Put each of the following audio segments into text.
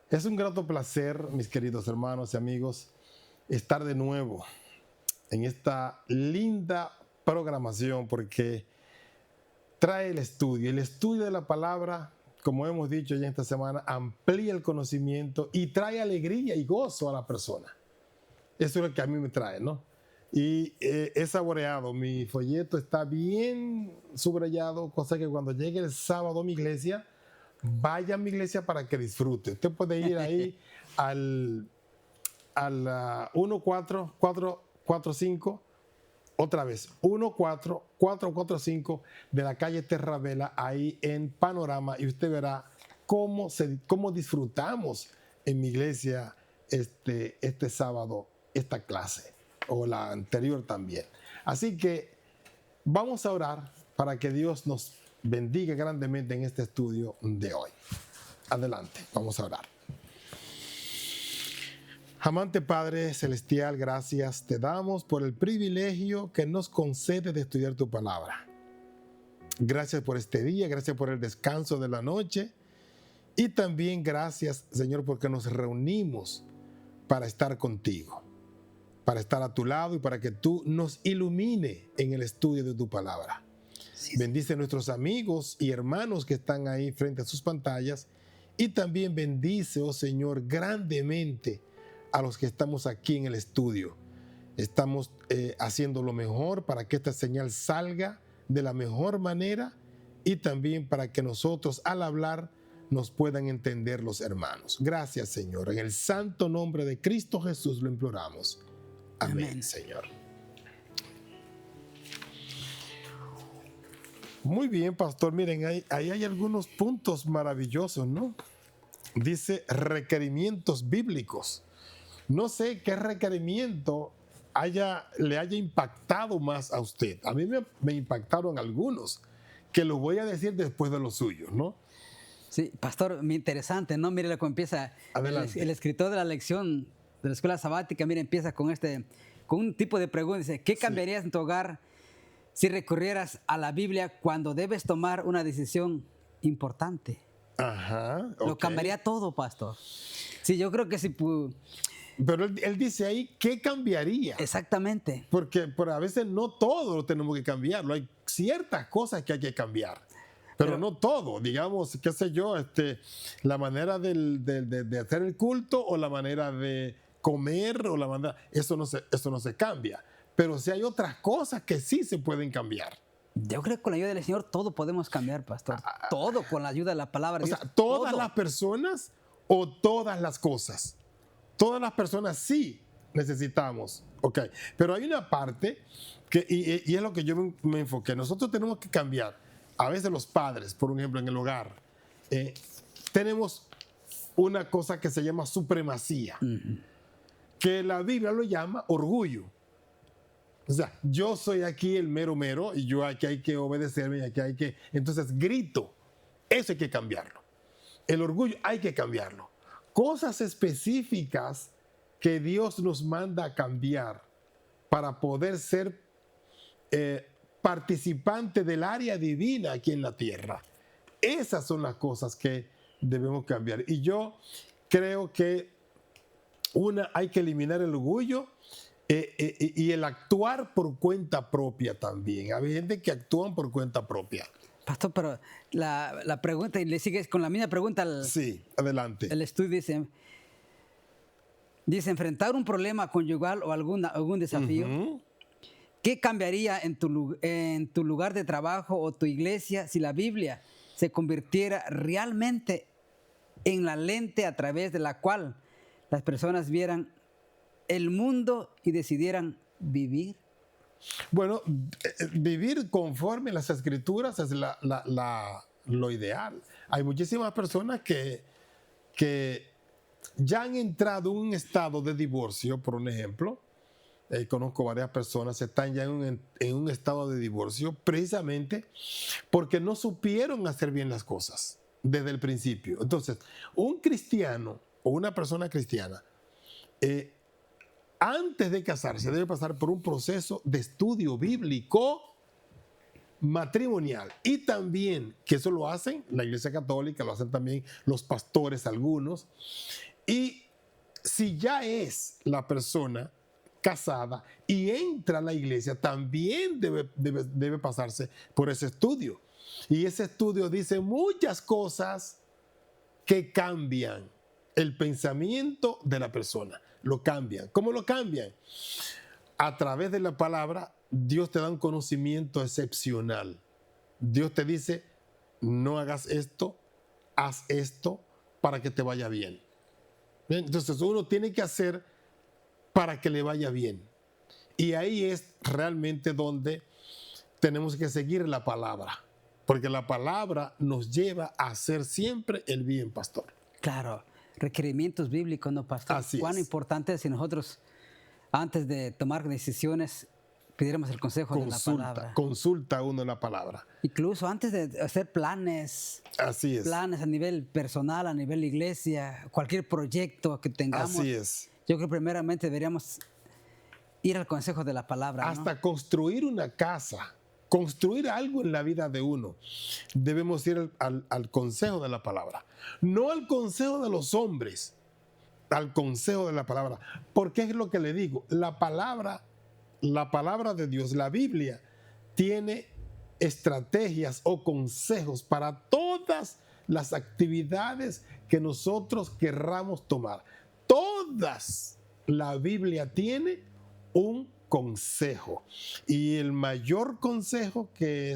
Es un grato placer, mis queridos hermanos y amigos, estar de nuevo en esta linda programación porque trae el estudio. El estudio de la palabra, como hemos dicho ya esta semana, amplía el conocimiento y trae alegría y gozo a la persona. Eso es lo que a mí me trae, ¿no? Y he saboreado, mi folleto está bien subrayado, cosa que cuando llegue el sábado a mi iglesia, vaya a mi iglesia para que disfrute. Usted puede ir ahí al 14445, otra vez, 14445 de la calle Terravela, ahí en Panorama, y usted verá cómo disfrutamos en mi iglesia este sábado esta clase, o la anterior también. Así que vamos a orar para que Dios nos bendiga grandemente en este estudio de hoy. Adelante, vamos a orar. Amante Padre Celestial, gracias te damos por el privilegio que nos concede de estudiar tu palabra. Gracias por este día, gracias por el descanso de la noche y también gracias, Señor, porque nos reunimos para estar contigo, para estar a tu lado y para que tú nos ilumine en el estudio de tu palabra. Sí. Bendice a nuestros amigos y hermanos que están ahí frente a sus pantallas y también bendice, oh Señor, grandemente a los que estamos aquí en el estudio. Estamos haciendo lo mejor para que esta señal salga de la mejor manera y también para que nosotros al hablar nos puedan entender los hermanos. Gracias, Señor. En el santo nombre de Cristo Jesús lo imploramos. Amén, Señor. Muy bien, pastor. Miren, ahí hay algunos puntos maravillosos, ¿no? Dice requerimientos bíblicos. No sé qué requerimiento le haya impactado más a usted. A mí me impactaron algunos, que los voy a decir después de los suyos, ¿no? Sí, pastor, muy interesante, ¿no? Mire cómo empieza el escritor de la lección de la escuela sabática. Mire, empieza con un tipo de pregunta. Dice, ¿qué cambiarías en tu hogar si recurrieras a la Biblia cuando debes tomar una decisión importante? Ajá. Okay. Lo cambiaría todo, pastor. Sí, yo creo que sí. Pero él dice ahí, ¿qué cambiaría? Exactamente. Porque a veces no todo lo tenemos que cambiarlo. Hay ciertas cosas que hay que cambiar. Pero no todo, digamos, qué sé yo, la manera de hacer el culto o la manera de comer o la manera, eso no se cambia. Pero sí hay otras cosas que sí se pueden cambiar. Yo creo que con la ayuda del Señor todo podemos cambiar, pastor. Todo con la ayuda de la palabra de Dios. O sea, ¿todas las personas o todas las cosas? Todas las personas sí necesitamos, ok. Pero hay una parte que, y es lo que yo me enfoqué. Nosotros tenemos que cambiar. A veces los padres, por ejemplo, en el hogar, tenemos una cosa que se llama supremacía, que la Biblia lo llama orgullo. O sea, yo soy aquí el mero mero y yo aquí hay que obedecerme y aquí hay que... Entonces grito, eso hay que cambiarlo. El orgullo hay que cambiarlo. Cosas específicas que Dios nos manda a cambiar para poder ser participante del área divina aquí en la tierra. Esas son las cosas que debemos cambiar. Y yo creo que hay que eliminar el orgullo y el actuar por cuenta propia también. Hay gente que actúan por cuenta propia. Pastor, pero la pregunta, y le sigues con la misma pregunta. Sí, adelante. El estudio dice enfrentar un problema conyugal o algún desafío. ¿Qué cambiaría en tu lugar de trabajo o tu iglesia si la Biblia se convirtiera realmente en la lente a través de la cual las personas vieran el mundo y decidieran vivir? Bueno, vivir conforme las Escrituras es lo ideal. Hay muchísimas personas que ya han entrado en un estado de divorcio, por un ejemplo. Conozco varias personas que están ya en un estado de divorcio precisamente porque no supieron hacer bien las cosas desde el principio. Entonces, un cristiano o una persona cristiana antes de casarse debe pasar por un proceso de estudio bíblico matrimonial. Y también, que eso lo hacen la Iglesia Católica, lo hacen también los pastores algunos. Y si ya es la persona casada y entra a la iglesia, también debe pasarse por ese estudio. Y ese estudio dice muchas cosas que cambian el pensamiento de la persona. Lo cambian. ¿Cómo lo cambian? A través de la palabra, Dios te da un conocimiento excepcional. Dios te dice, no hagas esto, haz esto para que te vaya bien. Bien, entonces uno tiene que hacer para que le vaya bien. Y ahí es realmente donde tenemos que seguir la palabra. Porque la palabra nos lleva a hacer siempre el bien, pastor. Claro, requerimientos bíblicos, ¿no, pastor? Así Cuán es. importante es si nosotros, antes de tomar decisiones, pidiéramos el consejo de la palabra. Consulta uno la palabra. Incluso antes de hacer planes. Así es. Planes a nivel personal, a nivel iglesia, cualquier proyecto que tengamos. Así es. Yo creo que primeramente deberíamos ir al consejo de la palabra, ¿no? Hasta construir una casa, construir algo en la vida de uno, debemos ir al consejo de la palabra. No al consejo de los hombres, al consejo de la palabra. Porque es lo que le digo, la palabra de Dios, la Biblia, tiene estrategias o consejos para todas las actividades que nosotros querramos tomar. Todas, la Biblia tiene un consejo. Y el mayor consejo que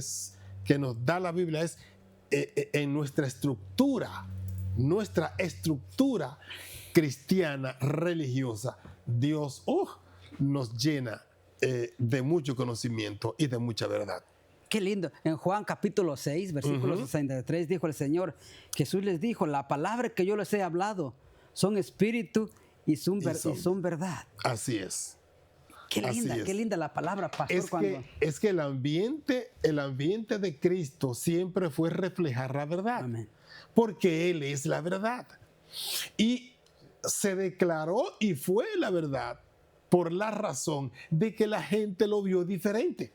nos da la Biblia es en nuestra estructura cristiana, religiosa. Dios nos llena de mucho conocimiento y de mucha verdad. Qué lindo. En Juan capítulo 6, versículo 63, dijo el Señor, Jesús les dijo, la palabra que yo les he hablado son espíritu y son verdad. Así es. Qué linda la palabra, pastor. Es que el ambiente de Cristo siempre fue reflejar la verdad. Amén. Porque Él es la verdad. Y se declaró y fue la verdad por la razón de que la gente lo vio diferente.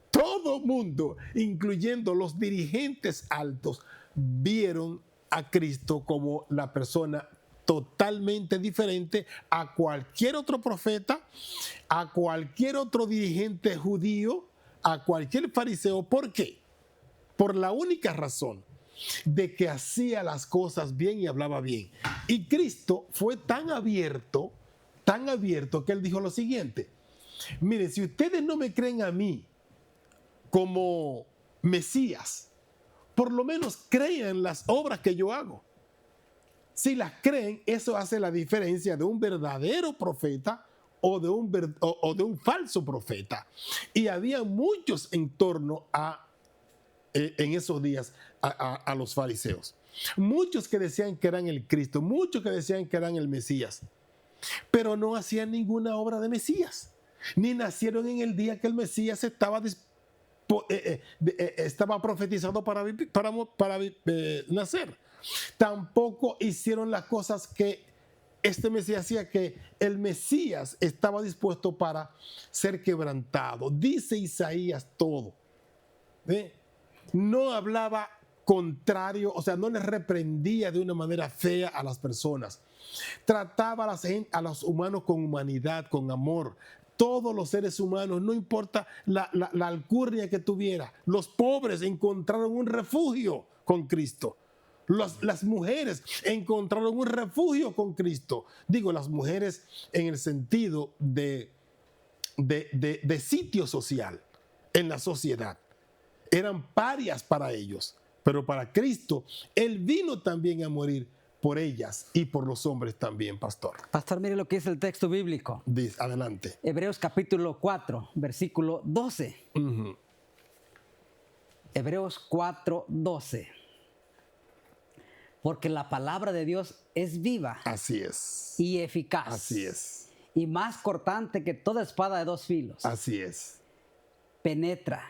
Todo mundo, incluyendo los dirigentes altos, vieron a Cristo como la persona totalmente diferente a cualquier otro profeta, a cualquier otro dirigente judío, a cualquier fariseo. ¿Por qué? Por la única razón de que hacía las cosas bien y hablaba bien. Y Cristo fue tan abierto que Él dijo lo siguiente: miren, si ustedes no me creen a mí como Mesías, por lo menos crean las obras que yo hago. Si las creen, eso hace la diferencia de un verdadero profeta o de un falso profeta. Y había muchos en torno en esos días a los fariseos. Muchos que decían que eran el Cristo, muchos que decían que eran el Mesías, pero no hacían ninguna obra de Mesías, ni nacieron en el día que el Mesías estaba profetizado para nacer. Tampoco hicieron las cosas que este Mesías hacía, que el Mesías estaba dispuesto para ser quebrantado. Dice Isaías todo. No hablaba contrario, o sea, no les reprendía de una manera fea a las personas. Trataba a los humanos con humanidad, con amor. Todos los seres humanos, no importa la alcurnia que tuviera. Los pobres encontraron un refugio con Cristo. Las mujeres encontraron un refugio con Cristo. Digo, las mujeres en el sentido de sitio social en la sociedad. Eran parias para ellos, pero para Cristo, Él vino también a morir por ellas y por los hombres también, pastor. Pastor, mire lo que es el texto bíblico. Dice, adelante. Hebreos capítulo 4, versículo 12. Hebreos 4, 12. Porque la palabra de Dios es viva. Así es. Y eficaz. Así es. Y más cortante que toda espada de dos filos. Así es. Penetra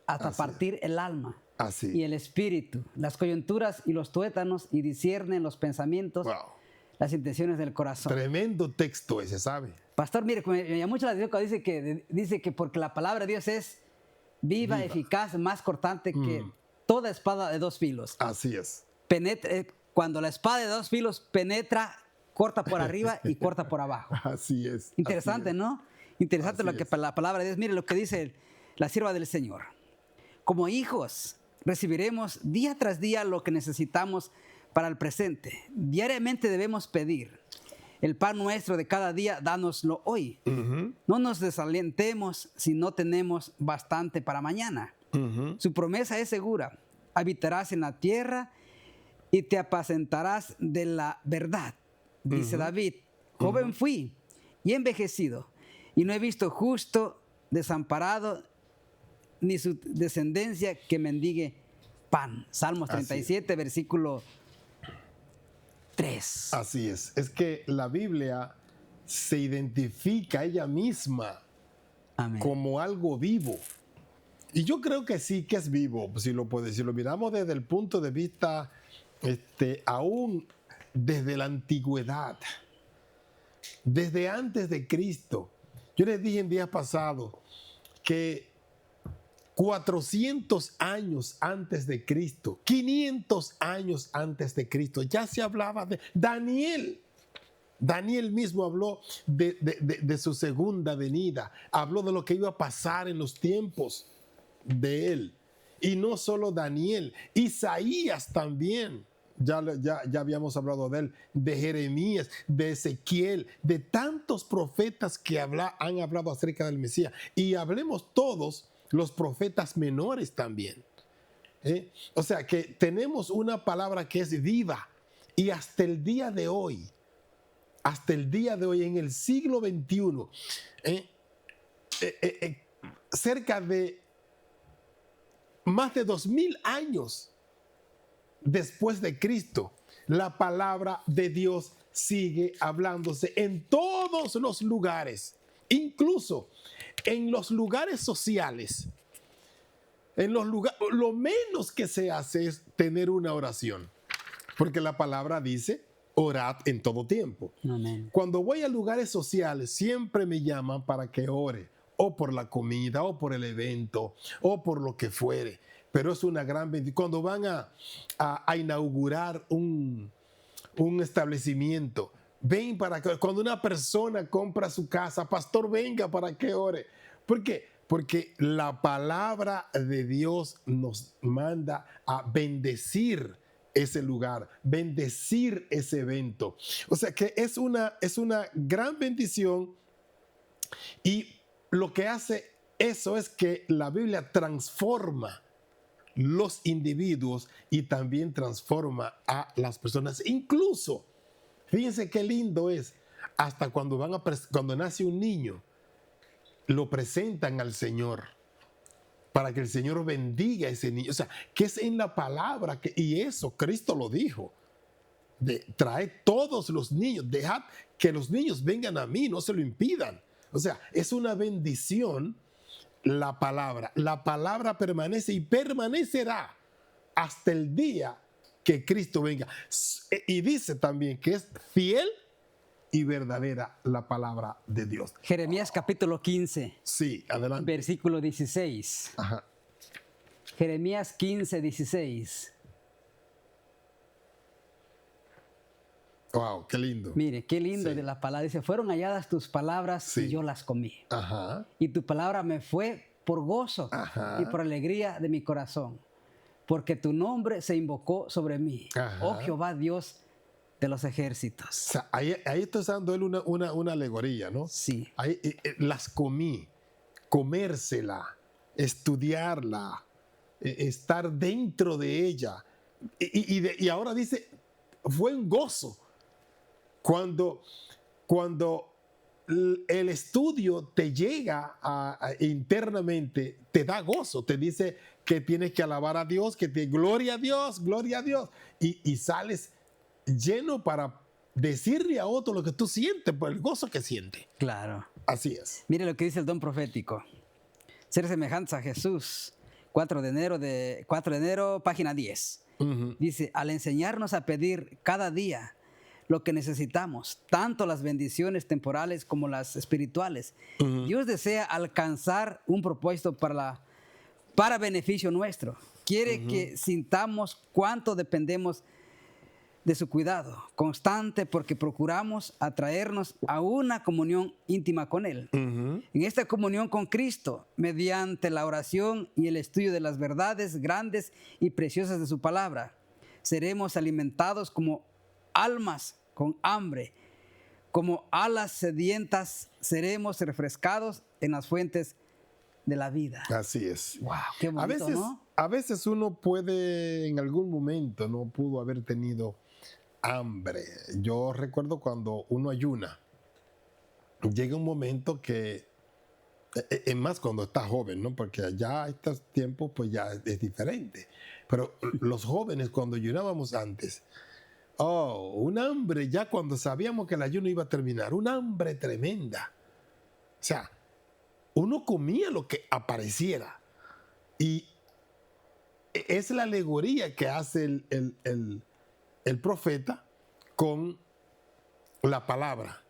hasta partir el alma. Así. Y el espíritu, las coyunturas y los tuétanos, y disciernen los pensamientos, las intenciones del corazón. Tremendo texto ese, ¿sabe? Pastor, mire, me llamó mucho la atención cuando dice que porque la palabra de Dios es viva, eficaz, más cortante que toda espada de dos filos. Así es. Cuando la espada de dos filos penetra, corta por arriba y corta por abajo. Así es. Interesante, así es. ¿no? Interesante Así lo que es. la palabra de Dios. Mire lo que dice la sierva del Señor. Como hijos, recibiremos día tras día lo que necesitamos para el presente. Diariamente debemos pedir. El pan nuestro de cada día, dánoslo hoy. No nos desalentemos si no tenemos bastante para mañana. Su promesa es segura. Habitarás en la tierra y te apacentarás de la verdad. Dice David, joven fui y envejecido, y no he visto justo desamparado, ni su descendencia que mendigue pan. Salmos 37, versículo 3. Así es. Es que la Biblia se identifica a ella misma Amén. como algo vivo. Y yo creo que sí que es vivo, si lo miramos desde el punto de vista, aún desde la antigüedad, desde antes de Cristo. Yo les dije en días pasados que 400 años antes de Cristo, 500 años antes de Cristo, ya se hablaba de Daniel. Daniel mismo habló de su segunda venida, habló de lo que iba a pasar en los tiempos de él. Y no solo Daniel, Isaías también. Ya habíamos hablado de él, de Jeremías, de Ezequiel, de tantos profetas que han hablado acerca del Mesías. Y hablemos todos los profetas menores también. O sea que tenemos una palabra que es viva y hasta el día de hoy, en el siglo XXI, cerca de más de 2000 años después de Cristo, la palabra de Dios sigue hablándose en todos los lugares, incluso en los lugares sociales. Lo menos que se hace es tener una oración, porque la palabra dice, orad en todo tiempo. Amén. Cuando voy a lugares sociales, siempre me llaman para que ore, o por la comida, o por el evento, o por lo que fuere. Pero es una gran bendición. Cuando van a inaugurar un establecimiento, ven para que, cuando una persona compra su casa, pastor, venga para que ore. ¿Por qué? Porque la palabra de Dios nos manda a bendecir ese lugar, bendecir ese evento. O sea que es una gran bendición, y lo que hace eso es que la Biblia transforma los individuos y también transforma a las personas. Incluso, fíjense qué lindo es, hasta cuando nace un niño, lo presentan al Señor para que el Señor bendiga a ese niño. O sea, que es en la palabra, y eso Cristo lo dijo, traed todos los niños, dejad que los niños vengan a mí, no se lo impidan. O sea, es una bendición. La palabra permanece y permanecerá hasta el día que Cristo venga. Y dice también que es fiel y verdadera la palabra de Dios. Jeremías capítulo 15. Sí, adelante. Versículo 16. Ajá. Jeremías 15, 16. Wow, qué lindo. Mire, qué lindo Sí. de la palabra. Dice, fueron halladas tus palabras Sí. y yo las comí. Ajá. Y tu palabra me fue por gozo Ajá. y por alegría de mi corazón, porque tu nombre se invocó sobre mí. Ajá. Oh Jehová, Dios de los O ejércitos. sea, ahí está usando él una alegoría, ¿no? Sí. Ahí, las comí, comérsela, estudiarla, estar dentro de ella. Y ahora dice, fue un gozo. Cuando el estudio te llega internamente, te da gozo, te dice que tienes que alabar a Dios, gloria a Dios, gloria a Dios. Y sales lleno para decirle a otro lo que tú sientes, por el gozo que siente. Claro. Así es. Mire lo que dice el don profético. Ser semejantes a Jesús. 4 de enero, página 10. Dice, al enseñarnos a pedir cada día lo que necesitamos, tanto las bendiciones temporales como las espirituales, Dios desea alcanzar un propósito para para beneficio nuestro. Quiere que sintamos cuánto dependemos de su cuidado constante, porque procuramos atraernos a una comunión íntima con Él. En esta comunión con Cristo, mediante la oración y el estudio de las verdades grandes y preciosas de su palabra, seremos alimentados como almas con hambre, como alas sedientas, seremos refrescados en las fuentes de la vida. Así es. Wow, qué bonito, ¿no? A veces uno puede, en algún momento, no pudo haber tenido hambre. Yo recuerdo cuando uno ayuna, llega un momento que, es más cuando está joven, ¿no? Porque ya a estos tiempos pues ya es diferente. Pero los jóvenes cuando ayunábamos antes, un hambre ya cuando sabíamos que el ayuno iba a terminar, un hambre tremenda. O sea, uno comía lo que apareciera. Y es la alegoría que hace el profeta con la palabra.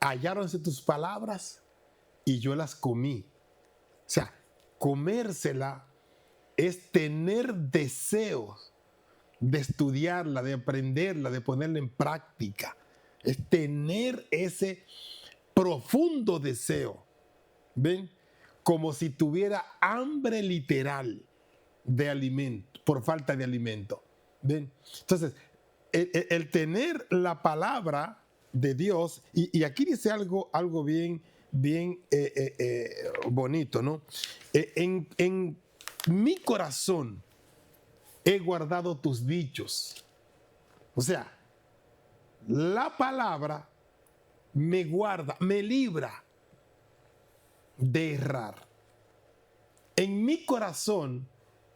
Halláronse tus palabras y yo las comí. O sea, comérsela es tener deseos de estudiarla, de aprenderla, de ponerla en práctica. Es tener ese profundo deseo. ¿Ven? Como si tuviera hambre literal de alimento, por falta de alimento. ¿Ven? Entonces, el tener la palabra de Dios, y aquí dice algo bien bonito, ¿no? En mi corazón he guardado tus dichos. O sea, la palabra me guarda, me libra de errar. En mi corazón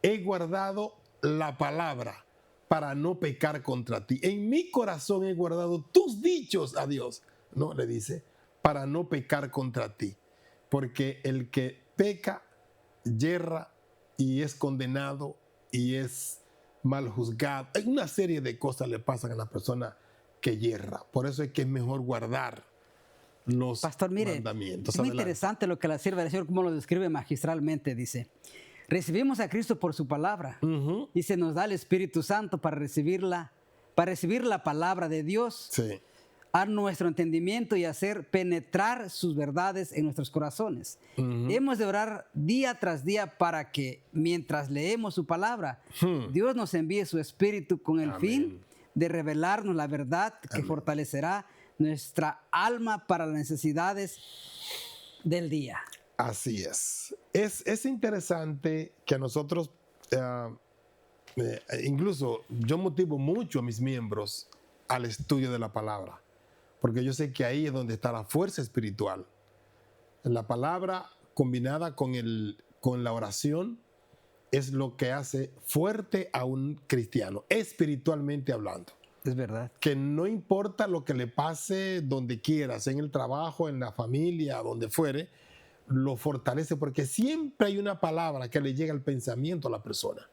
he guardado la palabra para no pecar contra ti. En mi corazón he guardado tus dichos a Dios, ¿no? Le dice, para no pecar contra ti. Porque el que peca, yerra y es condenado y es mal juzgado. Hay una serie de cosas le pasan a la persona que yerra. Por eso es que es mejor guardar los Pastor, mire, mandamientos. es muy Adelante. interesante lo que la sierva del Señor, como lo describe magistralmente, dice. Recibimos a Cristo por su palabra y se nos da el Espíritu Santo para recibir la palabra de Dios Sí. a nuestro entendimiento y hacer penetrar sus verdades en nuestros corazones. Hemos de orar día tras día para que, mientras leemos su palabra, Dios nos envíe su Espíritu con el fin de revelarnos la verdad que fortalecerá nuestra alma para las necesidades del día. Así es. Es interesante que a nosotros, incluso yo motivo mucho a mis miembros al estudio de la palabra, porque yo sé que ahí es donde está la fuerza espiritual. La palabra combinada con la oración es lo que hace fuerte a un cristiano, espiritualmente hablando. Es verdad. Que no importa lo que le pase donde quieras, en el trabajo, en la familia, donde fuere, lo fortalece porque siempre hay una palabra que le llega al pensamiento a la persona.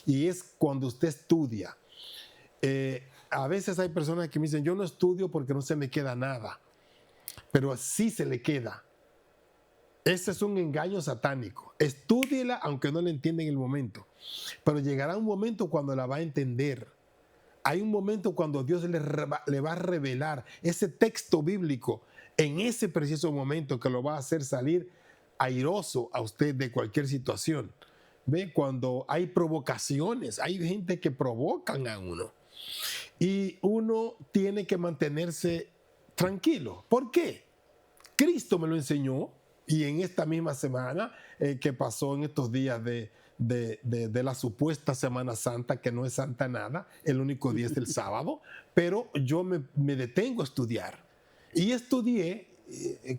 Y es cuando usted estudia. A veces hay personas que me dicen, yo no estudio porque no se me queda nada, pero sí se le queda. Ese es un engaño satánico. Estúdiela aunque no la entienda en el momento, pero llegará un momento cuando la va a entender. Hay un momento cuando Dios le va a revelar ese texto bíblico en ese preciso momento que lo va a hacer salir airoso a usted de cualquier situación. ¿Ve? Cuando hay provocaciones, hay gente que provocan a uno. Y uno tiene que mantenerse tranquilo. ¿Por qué? Cristo me lo enseñó y en esta misma semana que pasó en estos días de la supuesta Semana Santa, que no es santa nada, el único día es el sábado, pero yo me detengo a estudiar. Y estudié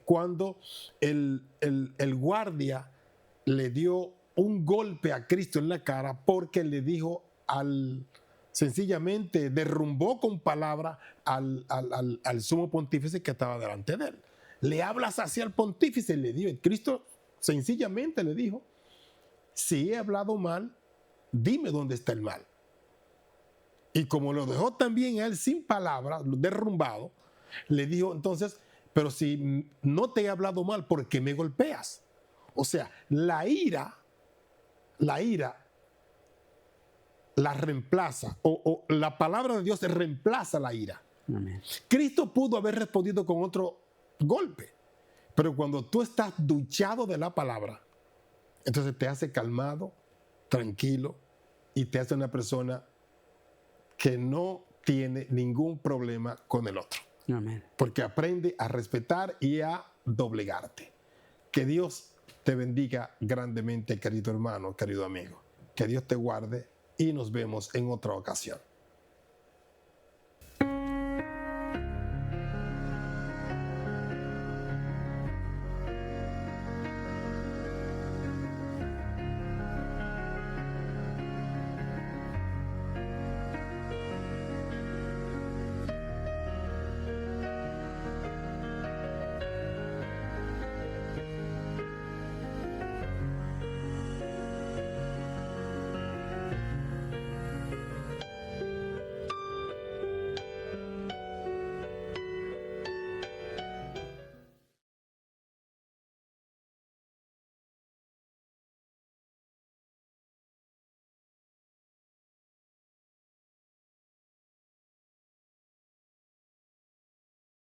cuando el guardia le dio un golpe a Cristo en la cara porque le dijo sencillamente derrumbó con palabra al sumo pontífice que estaba delante de él. Le hablas hacia el pontífice, le dio. Cristo sencillamente le dijo, si he hablado mal, dime dónde está el mal. Y como lo dejó también a él sin palabras, derrumbado, le dijo entonces, pero si no te he hablado mal, ¿por qué me golpeas? O sea, la ira la ira la reemplaza, o la palabra de Dios reemplaza la ira. Amén. Cristo pudo haber respondido con otro golpe, pero cuando tú estás duchado de la palabra, entonces te hace calmado, tranquilo, y te hace una persona que no tiene ningún problema con el otro, Amén. porque aprende a respetar y a doblegarte. Que Dios te bendiga grandemente, querido hermano, querido amigo. Que Dios te guarde y nos vemos en otra ocasión.